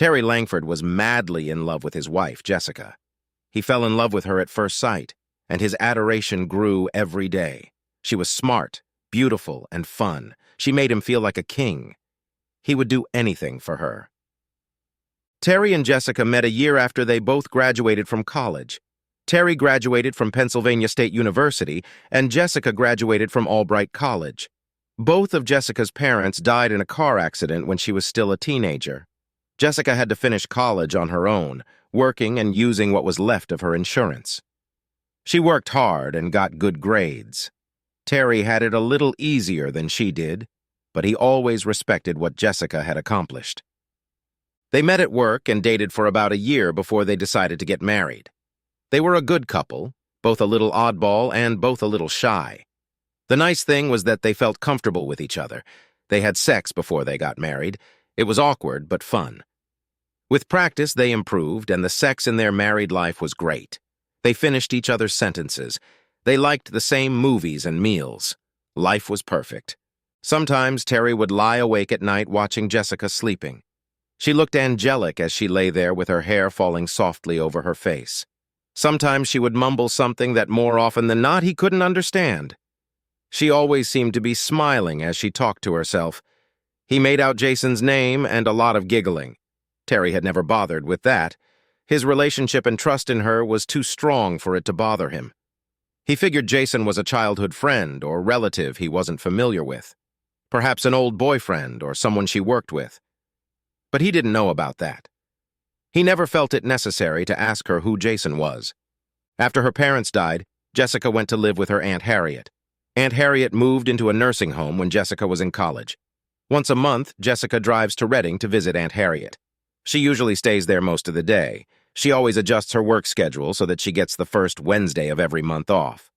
Terry Langford was madly in love with his wife, Jessica. He fell in love with her at first sight, and his adoration grew every day. She was smart, beautiful, and fun. She made him feel like a king. He would do anything for her. Terry and Jessica met a year after they both graduated from college. Terry graduated from Pennsylvania State University, and Jessica graduated from Albright College. Both of Jessica's parents died in a car accident when she was still a teenager. Jessica had to finish college on her own, working and using what was left of her insurance. She worked hard and got good grades. Terry had it a little easier than she did, but he always respected what Jessica had accomplished. They met at work and dated for about a year before they decided to get married. They were a good couple, both a little oddball and both a little shy. The nice thing was that they felt comfortable with each other. They had sex before they got married. It was awkward but fun. With practice, they improved, and the sex in their married life was great. They finished each other's sentences. They liked the same movies and meals. Life was perfect. Sometimes Terry would lie awake at night watching Jessica sleeping. She looked angelic as she lay there with her hair falling softly over her face. Sometimes she would mumble something that more often than not he couldn't understand. She always seemed to be smiling as she talked to herself. He made out Jason's name and a lot of giggling. Terry had never bothered with that. His relationship and trust in her was too strong for it to bother him. He figured Jason was a childhood friend or relative he wasn't familiar with. Perhaps an old boyfriend or someone she worked with. But he didn't know about that. He never felt it necessary to ask her who Jason was. After her parents died, Jessica went to live with her Aunt Harriet. Aunt Harriet moved into a nursing home when Jessica was in college. Once a month, Jessica drives to Reading to visit Aunt Harriet. She usually stays there most of the day. She always adjusts her work schedule so that she gets the first Wednesday of every month off.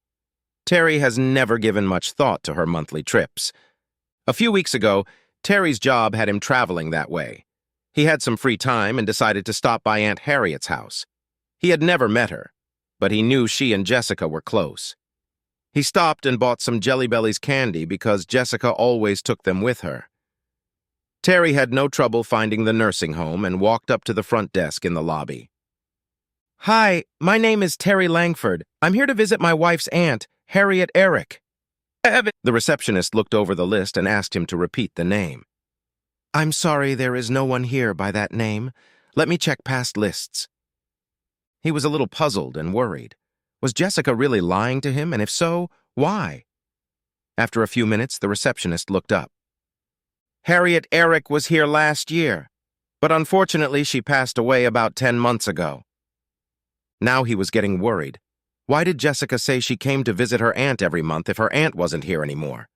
Terry has never given much thought to her monthly trips. A few weeks ago, Terry's job had him traveling that way. He had some free time and decided to stop by Aunt Harriet's house. He had never met her, but he knew she and Jessica were close. He stopped and bought some Jelly Bellies candy because Jessica always took them with her. Terry had no trouble finding the nursing home and walked up to the front desk in the lobby. "Hi, my name is Terry Langford. I'm here to visit my wife's aunt, Harriet Eric." The receptionist looked over the list and asked him to repeat the name. "I'm sorry, there is no one here by that name. Let me check past lists." He was a little puzzled and worried. Was Jessica really lying to him, and if so, why? After a few minutes, the receptionist looked up. "Harriet Eric was here last year, but unfortunately she passed away about 10 months ago." Now he was getting worried. Why did Jessica say she came to visit her aunt every month if her aunt wasn't here anymore?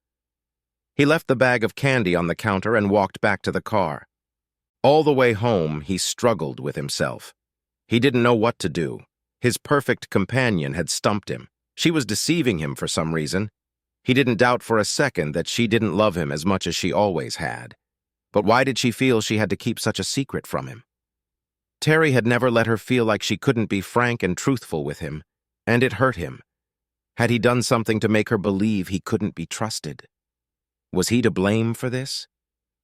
He left the bag of candy on the counter and walked back to the car. All the way home, he struggled with himself. He didn't know what to do. His perfect companion had stumped him. She was deceiving him for some reason. He didn't doubt for a second that she didn't love him as much as she always had. But why did she feel she had to keep such a secret from him? Terry had never let her feel like she couldn't be frank and truthful with him, and it hurt him. Had he done something to make her believe he couldn't be trusted? Was he to blame for this?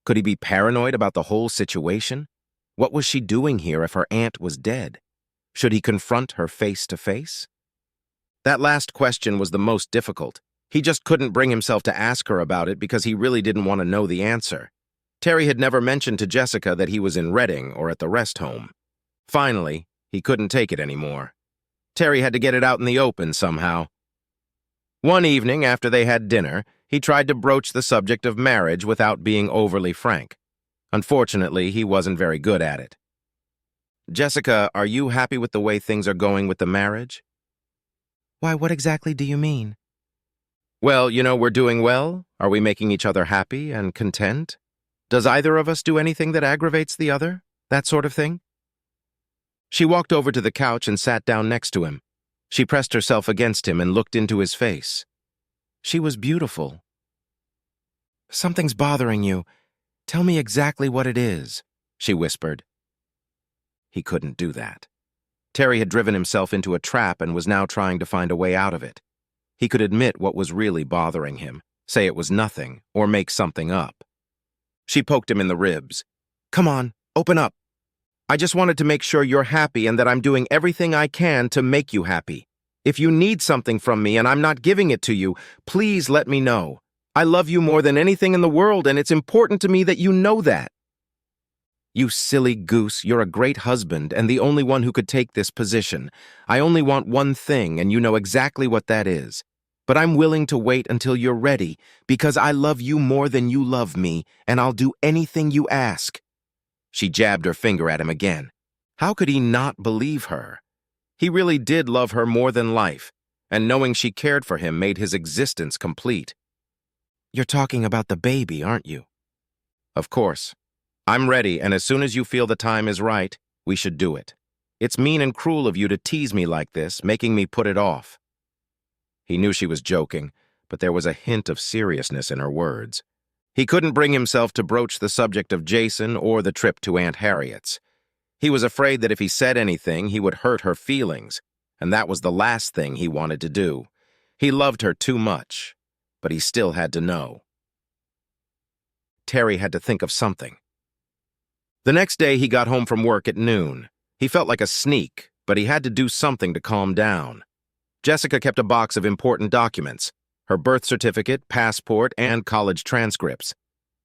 Could he be paranoid about the whole situation? What was she doing here if her aunt was dead? Should he confront her face to face? That last question was the most difficult. He just couldn't bring himself to ask her about it because he really didn't want to know the answer. Terry had never mentioned to Jessica that he was in Reading or at the rest home. Finally, he couldn't take it anymore. Terry had to get it out in the open somehow. One evening after they had dinner, he tried to broach the subject of marriage without being overly frank. Unfortunately, he wasn't very good at it. "Jessica, are you happy with the way things are going with the marriage?" "Why, what exactly do you mean?" "Well, we're doing well. Are we making each other happy and content? Does either of us do anything that aggravates the other? That sort of thing?" She walked over to the couch and sat down next to him. She pressed herself against him and looked into his face. She was beautiful. "Something's bothering you. Tell me exactly what it is," she whispered. He couldn't do that. Terry had driven himself into a trap and was now trying to find a way out of it. He could admit what was really bothering him, say it was nothing, or make something up. She poked him in the ribs. "Come on, open up." I just wanted to make sure you're happy and that I'm doing everything I can to make you happy. If you need something from me and I'm not giving it to you, please let me know. I love you more than anything in the world, and it's important to me that you know that. You silly goose, you're a great husband and the only one who could take this position. I only want one thing, and you know exactly what that is. But I'm willing to wait until you're ready, because I love you more than you love me, and I'll do anything you ask. She jabbed her finger at him again. How could he not believe her? He really did love her more than life, and knowing she cared for him made his existence complete. You're talking about the baby, aren't you? Of course. I'm ready, and as soon as you feel the time is right, we should do it. It's mean and cruel of you to tease me like this, making me put it off. He knew she was joking, but there was a hint of seriousness in her words. He couldn't bring himself to broach the subject of Jason or the trip to Aunt Harriet's. He was afraid that if he said anything, he would hurt her feelings, and that was the last thing he wanted to do. He loved her too much, but he still had to know. Terry had to think of something. The next day, he got home from work at noon. He felt like a sneak, but he had to do something to calm down. Jessica kept a box of important documents: her birth certificate, passport, and college transcripts.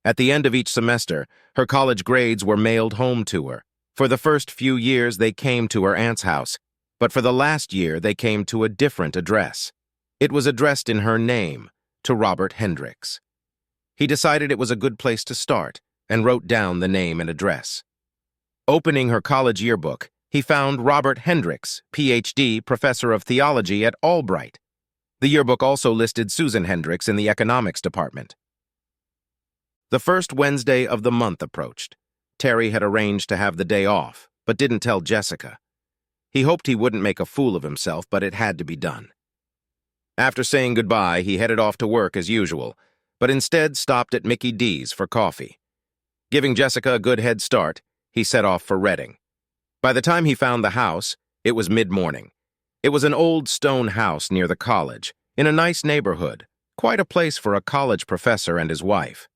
At the end of each semester, her college grades were mailed home to her. For the first few years, they came to her aunt's house, but for the last year, they came to a different address. It was addressed in her name, to Robert Hendricks. He decided it was a good place to start, and wrote down the name and address. Opening her college yearbook, he found Robert Hendricks, Ph.D., professor of theology at Albright. The yearbook also listed Susan Hendricks in the economics department. The first Wednesday of the month approached. Terry had arranged to have the day off, but didn't tell Jessica. He hoped he wouldn't make a fool of himself, but it had to be done. After saying goodbye, he headed off to work as usual, but instead stopped at Mickey D's for coffee. Giving Jessica a good head start, he set off for Reading. By the time he found the house, it was mid-morning. It was an old stone house near the college, in a nice neighborhood, quite a place for a college professor and his wife.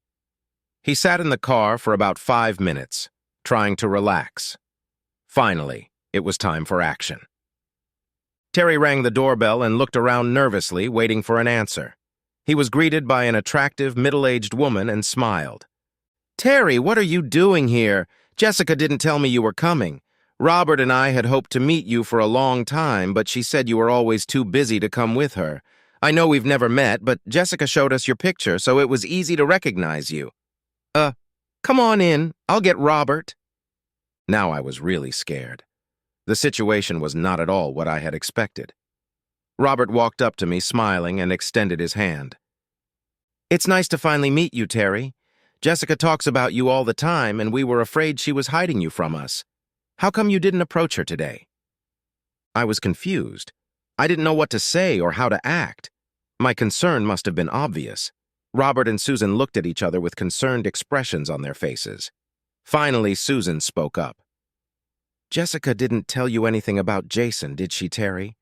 He sat in the car for about 5 minutes, trying to relax. Finally, it was time for action. Terry rang the doorbell and looked around nervously, waiting for an answer. He was greeted by an attractive, middle-aged woman and smiled. "Terry, what are you doing here? Jessica didn't tell me you were coming. Robert and I had hoped to meet you for a long time, but she said you were always too busy to come with her. I know we've never met, but Jessica showed us your picture, so it was easy to recognize you. Come on in. I'll get Robert." Now I was really scared. The situation was not at all what I had expected. Robert walked up to me, smiling, and extended his hand. "It's nice to finally meet you, Terry. Jessica talks about you all the time, and we were afraid she was hiding you from us. How come you didn't approach her today?" I was confused. I didn't know what to say or how to act. My concern must have been obvious. Robert and Susan looked at each other with concerned expressions on their faces. Finally, Susan spoke up. "Jessica didn't tell you anything about Jason, did she, Terry?"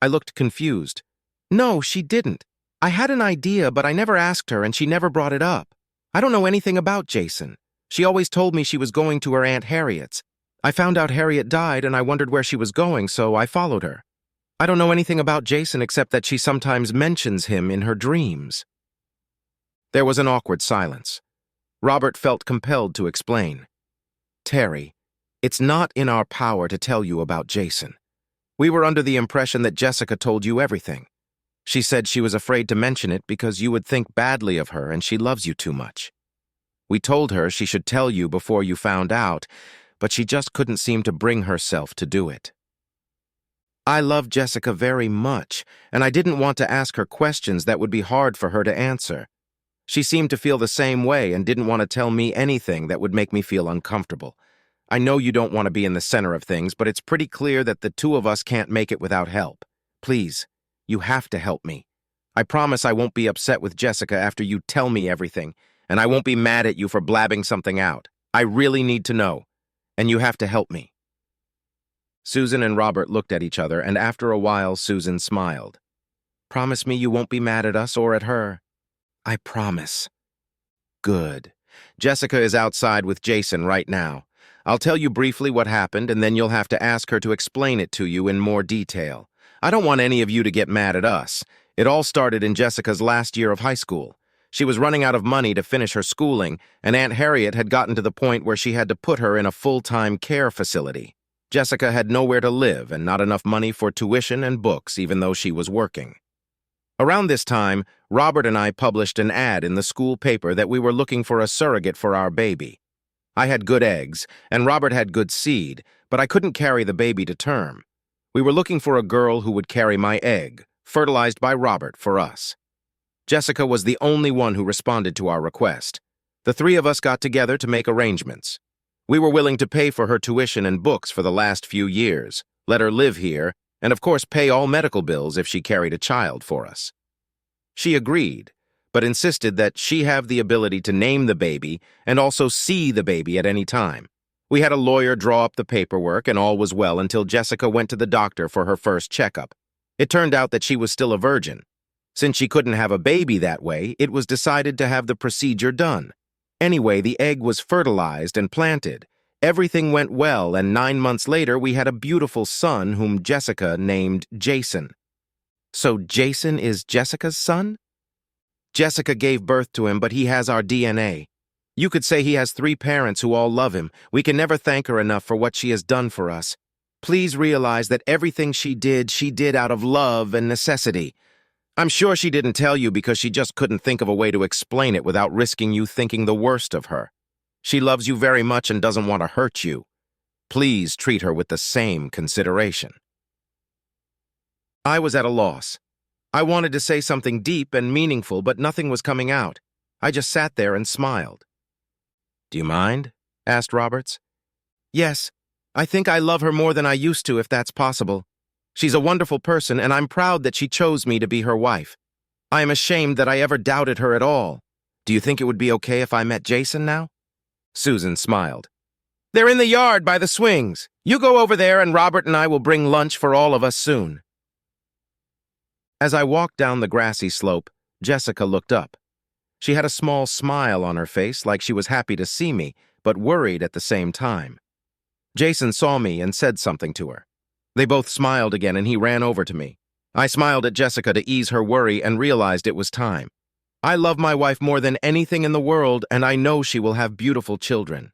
I looked confused. "No, she didn't. I had an idea, but I never asked her, and she never brought it up. I don't know anything about Jason. She always told me she was going to her Aunt Harriet's. I found out Harriet died, and I wondered where she was going, so I followed her. I don't know anything about Jason except that she sometimes mentions him in her dreams." There was an awkward silence. Robert felt compelled to explain. "Terry, it's not in our power to tell you about Jason. We were under the impression that Jessica told you everything. She said she was afraid to mention it because you would think badly of her and she loves you too much. We told her she should tell you before you found out, but she just couldn't seem to bring herself to do it. I love Jessica very much, and I didn't want to ask her questions that would be hard for her to answer. She seemed to feel the same way and didn't want to tell me anything that would make me feel uncomfortable. I know you don't want to be in the center of things, but it's pretty clear that the two of us can't make it without help. Please, you have to help me. I promise I won't be upset with Jessica after you tell me everything, and I won't be mad at you for blabbing something out. I really need to know, and you have to help me." Susan and Robert looked at each other, and after a while, Susan smiled. "Promise me you won't be mad at us or at her." "I promise." "Good. Jessica is outside with Jason right now. I'll tell you briefly what happened, and then you'll have to ask her to explain it to you in more detail. I don't want any of you to get mad at us. It all started in Jessica's last year of high school. She was running out of money to finish her schooling, and Aunt Harriet had gotten to the point where she had to put her in a full-time care facility. Jessica had nowhere to live and not enough money for tuition and books, even though she was working. Around this time, Robert and I published an ad in the school paper that we were looking for a surrogate for our baby. I had good eggs, and Robert had good seed, but I couldn't carry the baby to term. We were looking for a girl who would carry my egg, fertilized by Robert, for us. Jessica was the only one who responded to our request. The three of us got together to make arrangements. We were willing to pay for her tuition and books for the last few years, let her live here, and of course pay all medical bills if she carried a child for us. She agreed, but insisted that she have the ability to name the baby and also see the baby at any time. We had a lawyer draw up the paperwork, and all was well until Jessica went to the doctor for her first checkup. It turned out that she was still a virgin. Since she couldn't have a baby that way, it was decided to have the procedure done. Anyway, the egg was fertilized and planted. Everything went well, and 9 months later, we had a beautiful son whom Jessica named Jason. So Jason is Jessica's son? Jessica gave birth to him, but he has our DNA. You could say he has 3 parents who all love him. We can never thank her enough for what she has done for us. Please realize that everything she did out of love and necessity. I'm sure she didn't tell you because she just couldn't think of a way to explain it without risking you thinking the worst of her. She loves you very much and doesn't want to hurt you. Please treat her with the same consideration. I was at a loss. I wanted to say something deep and meaningful, but nothing was coming out. I just sat there and smiled. "Do you mind?" asked Roberts. "Yes. I think I love her more than I used to, if that's possible. She's a wonderful person, and I'm proud that she chose me to be her wife. I am ashamed that I ever doubted her at all. Do you think it would be okay if I met Jason now?" Susan smiled. "They're in the yard by the swings. You go over there, and Robert and I will bring lunch for all of us soon." As I walked down the grassy slope, Jessica looked up. She had a small smile on her face, like she was happy to see me, but worried at the same time. Jason saw me and said something to her. They both smiled again, and he ran over to me. I smiled at Jessica to ease her worry and realized it was time. I love my wife more than anything in the world, and I know she will have beautiful children.